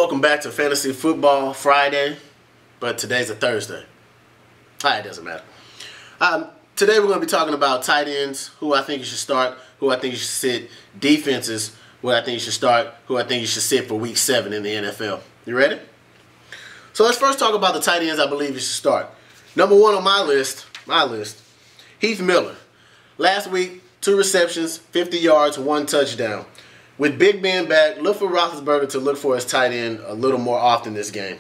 Welcome back to Fantasy Football Friday, but today's a Thursday. It doesn't matter. Today we're going to be talking about tight ends, who I think you should start, who I think you should sit, defenses, who I think you should start, who I think you should sit for Week 7 in the NFL. You ready? So let's first talk about the tight ends I believe you should start. Number one on my list, Heath Miller. Last week, 2 receptions, 50 yards, 1 touchdown. With Big Ben back, look for Roethlisberger to look for his tight end a little more often this game.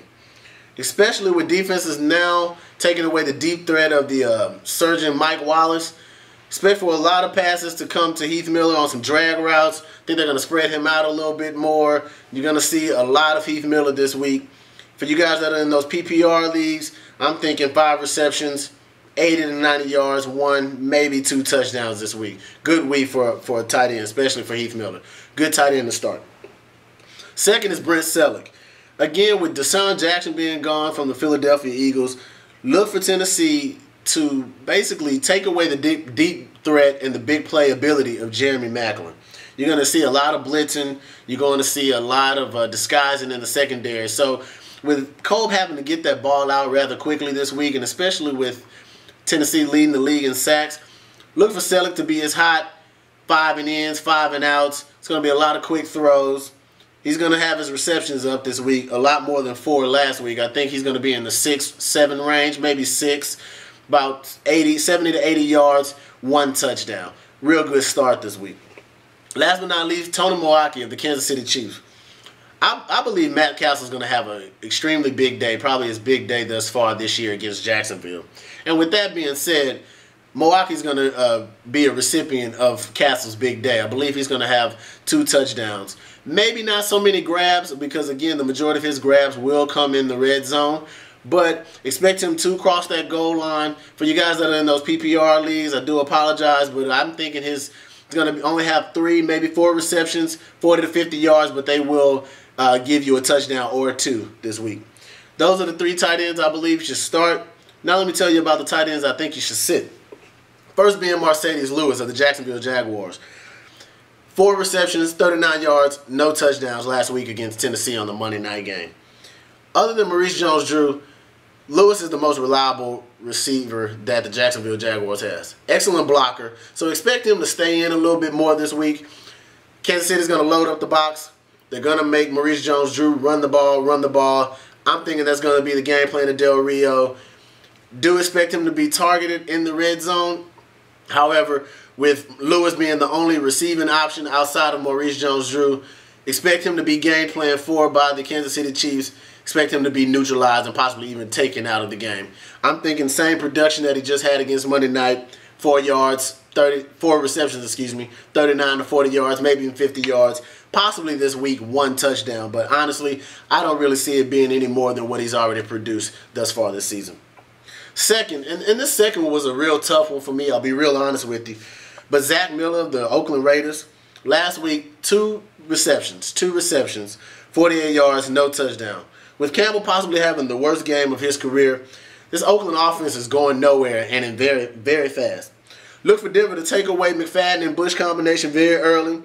Especially with defenses now taking away the deep threat of the surging Mike Wallace. Expect for a lot of passes to come to Heath Miller on some drag routes. I think they're going to spread him out a little bit more. You're going to see a lot of Heath Miller this week. For you guys that are in those PPR leagues, I'm thinking 5 receptions, 80 to 90 yards, 1, maybe 2 touchdowns this week. Good week for a tight end, especially for Heath Miller. Good tight end to start. Second is Brent Celek. Again, with Deshaun Jackson being gone from the Philadelphia Eagles, look for Tennessee to basically take away the deep threat and the big play ability of Jeremy Maclin. You're going to see a lot of blitzing. You're going to see a lot of disguising in the secondary. So with Kolb having to get that ball out rather quickly this week, and especially with Tennessee leading the league in sacks, look for Celek to be as hot, 5 and ins, 5 and outs. It's going to be a lot of quick throws. He's going to have his receptions up this week, a lot more than 4 last week. I think he's going to be in the 6, 7 range, maybe 6, about 70 to 80 yards, 1 touchdown. Real good start this week. Last but not least, Tony Moeaki of the Kansas City Chiefs. I believe Matt Castle is going to have an extremely big day, probably his big day thus far this year against Jacksonville. And with that being said, Moeaki's going to be a recipient of Castle's big day. I believe he's going to have 2 touchdowns. Maybe not so many grabs because, again, the majority of his grabs will come in the red zone. But expect him to cross that goal line. For you guys that are in those PPR leagues, I do apologize, but I'm thinking he's going to only have 3, maybe 4 receptions, 40 to 50 yards, but they will give you a touchdown or 2 this week. Those are the 3 tight ends I believe you should start. Now let me tell you about the tight ends I think you should sit. First being Marcedes Lewis of the Jacksonville Jaguars. 4 receptions, 39 yards, no touchdowns last week against Tennessee on the Monday night game. Other than Maurice Jones-Drew, Lewis is the most reliable receiver that the Jacksonville Jaguars has. Excellent blocker, so expect him to stay in a little bit more this week. Kansas City's going to load up the box. They're going to make Maurice Jones-Drew run the ball. I'm thinking that's going to be the game plan of Del Rio. Do expect him to be targeted in the red zone. However, with Lewis being the only receiving option outside of Maurice Jones-Drew, expect him to be game plan for by the Kansas City Chiefs. Expect him to be neutralized and possibly even taken out of the game. I'm thinking same production that he just had against Monday night, 4 receptions, 39 to 40 yards, maybe even 50 yards. Possibly this week, 1 touchdown. But honestly, I don't really see it being any more than what he's already produced thus far this season. Second, and this second one was a real tough one for me. I'll be real honest with you. But Zach Miller of the Oakland Raiders, last week, 2 receptions, 48 yards, no touchdown. With Campbell possibly having the worst game of his career, this Oakland offense is going nowhere and in very, very fast. Look for Denver to take away McFadden and Bush combination very early.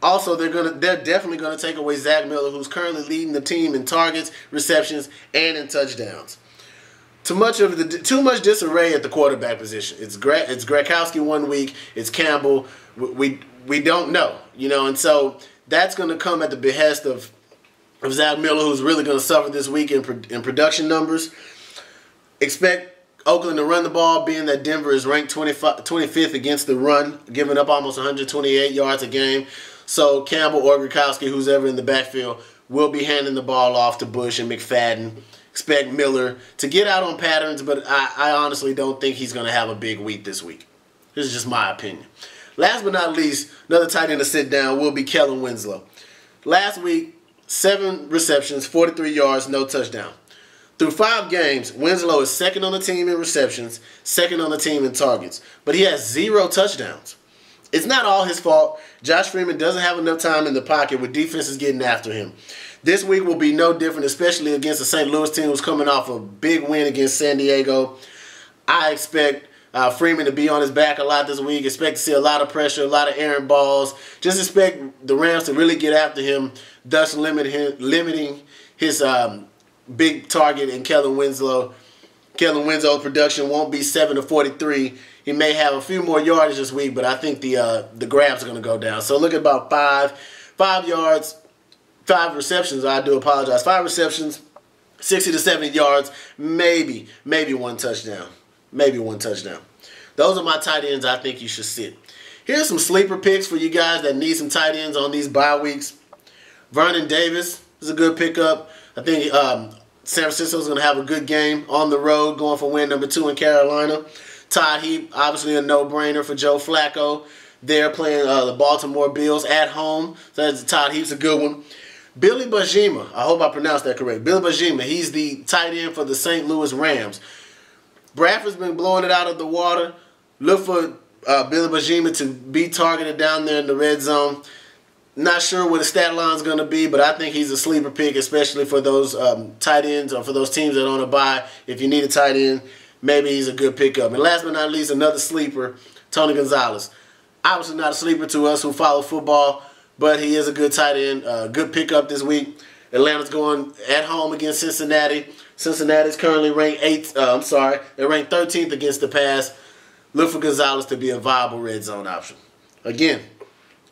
Also, they're definitely going to take away Zach Miller, who's currently leading the team in targets, receptions, and in touchdowns. Too much disarray at the quarterback position. It's Gronkowski one week. It's Campbell. We don't know, and so that's going to come at the behest of Zach Miller, who's really going to suffer this week in production numbers. Expect Oakland to run the ball, being that Denver is ranked 25th against the run, giving up almost 128 yards a game. So Campbell or Gronkowski, who's ever in the backfield, will be handing the ball off to Bush and McFadden. Expect Miller to get out on patterns, but I honestly don't think he's going to have a big week this week. This is just my opinion. Last but not least, another tight end to sit down will be Kellen Winslow. Last week, 7 receptions, 43 yards, no touchdown. Through 5 games, Winslow is second on the team in receptions, second on the team in targets, but he has 0 touchdowns. It's not all his fault. Josh Freeman doesn't have enough time in the pocket with defenses getting after him. This week will be no different, especially against the St. Louis team who's coming off a big win against San Diego. I expect Freeman to be on his back a lot this week. Expect to see a lot of pressure, a lot of errant balls. Just expect the Rams to really get after him, thus limiting his big target in Kellen Winslow. Kellen Winslow's production won't be 7 to 43. He may have a few more yardage this week, but I think the grabs are going to go down. So look at about 5 yards, 5 receptions. I do apologize. 5 receptions, 60 to 70 yards, maybe 1 touchdown. Maybe 1 touchdown. Those are my tight ends I think you should sit. Here's some sleeper picks for you guys that need some tight ends on these bye weeks. Vernon Davis is a good pickup. I think San Francisco is going to have a good game on the road, going for win number 2 in Carolina. Todd Heap, obviously a no-brainer for Joe Flacco. They're playing the Baltimore Bills at home. So Todd Heap's a good one. Billy Bajima, I hope I pronounced that correct. Billy Bajima, he's the tight end for the St. Louis Rams. Bradford's been blowing it out of the water. Look for Billy Bajima to be targeted down there in the red zone. Not sure what the stat line's going to be, but I think he's a sleeper pick, especially for those tight ends or for those teams that are on a bye. If you need a tight end, maybe he's a good pickup. And last but not least, another sleeper, Tony Gonzalez. Obviously not a sleeper to us who follow football, but he is a good tight end, good pickup this week. Atlanta's going at home against Cincinnati. Cincinnati's currently ranked they're ranked 13th against the pass. Look for Gonzalez to be a viable red zone option. Again,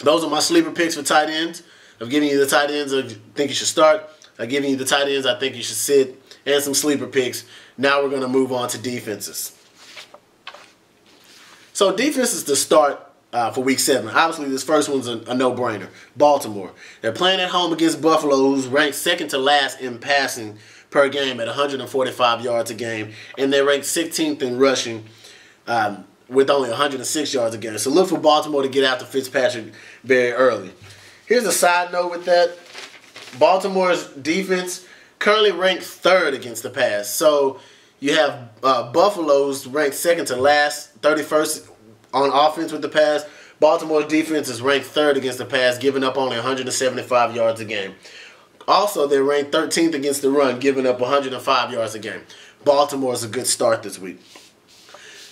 those are my sleeper picks for tight ends. I'm giving you the tight ends I think you should start. I'm giving you the tight ends I think you should sit, and some sleeper picks. Now we're going to move on to defenses. So defenses to start for Week 7. Obviously, this first one's a no-brainer. Baltimore. They're playing at home against Buffalo, who's ranked second to last in passing per game at 145 yards a game, and they're ranked 16th in rushing with only 106 yards a game. So look for Baltimore to get after Fitzpatrick very early. Here's a side note with that. Baltimore's defense currently ranked 3rd against the pass. So you have Buffalo's ranked second to last, 31st on offense with the pass. Baltimore's defense is ranked 3rd against the pass, giving up only 175 yards a game. Also, they're ranked 13th against the run, giving up 105 yards a game. Baltimore is a good start this week.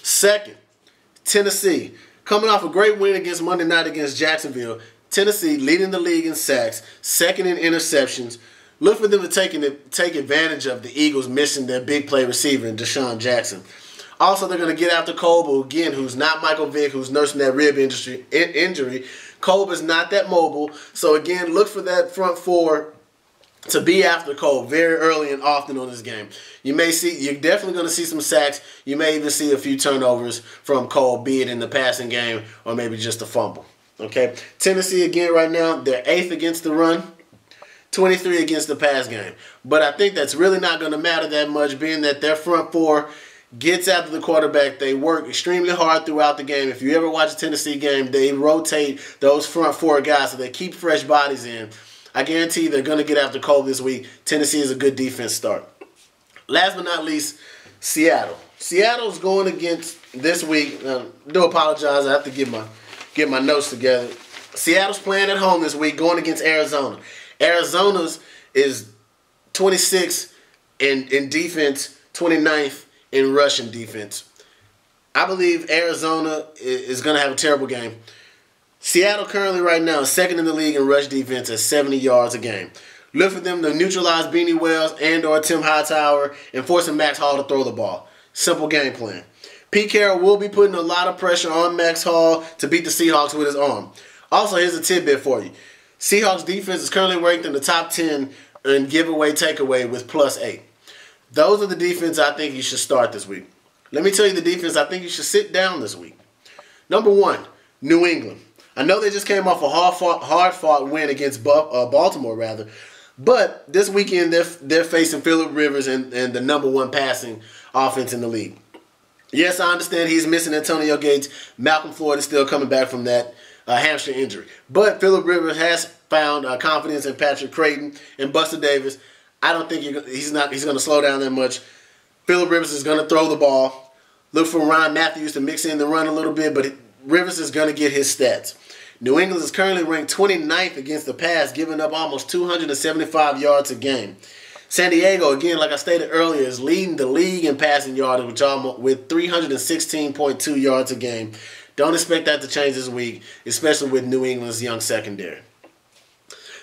Second, Tennessee. Coming off a great win against Monday night against Jacksonville, Tennessee leading the league in sacks, second in interceptions. Look for them to take advantage of the Eagles missing their big play receiver in Deshaun Jackson. Also, they're going to get after Kolb, again, who's not Michael Vick, who's nursing that rib injury. Kolb is not that mobile. So, again, look for that front four to be after Kolb very early and often on this game. You're definitely going to see some sacks. You may even see a few turnovers from Kolb, be it in the passing game or maybe just a fumble. Okay, Tennessee, again, right now, they're 8th against the run, 23 against the pass game. But I think that's really not going to matter that much, being that their front four gets after the quarterback. They work extremely hard throughout the game. If you ever watch a Tennessee game, they rotate those front four guys so they keep fresh bodies in. I guarantee they're going to get after Kolb this week. Tennessee is a good defense start. Last but not least, Seattle. Seattle's going against this week. Do apologize. I have to get my notes together. Seattle's playing at home this week, going against Arizona. Arizona's is 26th in defense, 29th in rushing defense. I believe Arizona is going to have a terrible game. Seattle currently right now is second in the league in rush defense at 70 yards a game. Look for them to neutralize Beanie Wells and or Tim Hightower and forcing Max Hall to throw the ball. Simple game plan. Pete Carroll will be putting a lot of pressure on Max Hall to beat the Seahawks with his arm. Also, here's a tidbit for you. Seahawks defense is currently ranked in the top 10 in giveaway takeaway with +8. Those are the defense I think you should start this week. Let me tell you the defense I think you should sit down this week. Number 1, New England. I know they just came off a hard-fought win against Baltimore, but this weekend they're facing Phillip Rivers and the number 1 passing offense in the league. Yes, I understand he's missing Antonio Gates. Malcolm Floyd is still coming back from that hamstring injury. But Phillip Rivers has found confidence in Patrick Creighton and Buster Davis. I don't think he's going to slow down that much. Phillip Rivers is going to throw the ball. Look for Ryan Matthews to mix in the run a little bit, but Rivers is going to get his stats. New England is currently ranked 29th against the pass, giving up almost 275 yards a game. San Diego, again, like I stated earlier, is leading the league in passing yardage with 316.2 yards a game. Don't expect that to change this week, especially with New England's young secondary.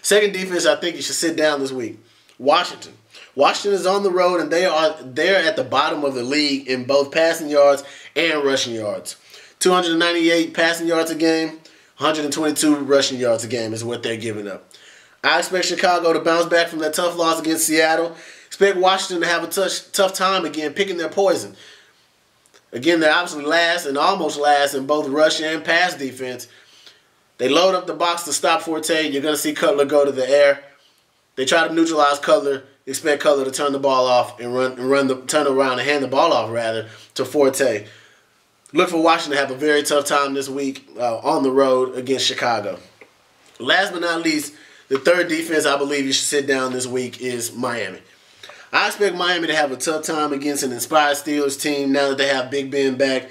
Second defense I think you should sit down this week. Washington. Washington is on the road, and they're at the bottom of the league in both passing yards and rushing yards. 298 passing yards a game, 122 rushing yards a game is what they're giving up. I expect Chicago to bounce back from that tough loss against Seattle. Expect Washington to have a tough time again picking their poison. Again, they're obviously last and almost last in both rush and pass defense. They load up the box to stop Forte. You're going to see Cutler go to the air. They try to neutralize Cutler. Expect Cutler to turn the ball off and turn around and hand the ball off, rather, to Forte. Look for Washington to have a very tough time this week on the road against Chicago. Last but not least, the third defense I believe you should sit down this week is Miami. I expect Miami to have a tough time against an inspired Steelers team now that they have Big Ben back.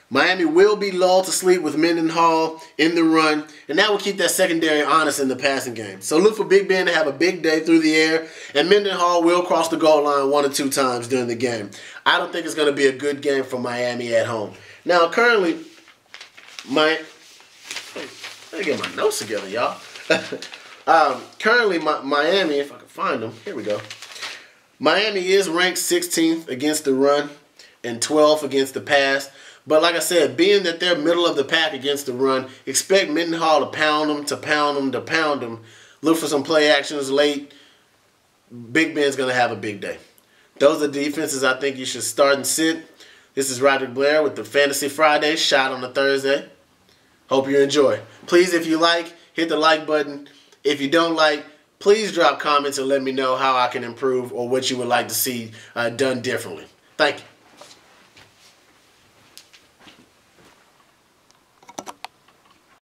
Miami will be lulled to sleep with Mendenhall in the run, and that will keep that secondary honest in the passing game. So look for Big Ben to have a big day through the air, and Mendenhall will cross the goal line 1 or 2 times during the game. I don't think it's going to be a good game for Miami at home. Now, currently, let me get my notes together, y'all. Currently, Miami, if I can find them, here we go. Miami is ranked 16th against the run and 12th against the pass. But like I said, being that they're middle of the pack against the run, expect Mendenhall to pound them. Look for some play actions late. Big Ben's going to have a big day. Those are the defenses I think you should start and sit. This is Roderick Blair with the Fantasy Friday, shot on a Thursday. Hope you enjoy. Please, if you like, hit the like button. If you don't like, please drop comments and let me know how I can improve or what you would like to see done differently. Thank you.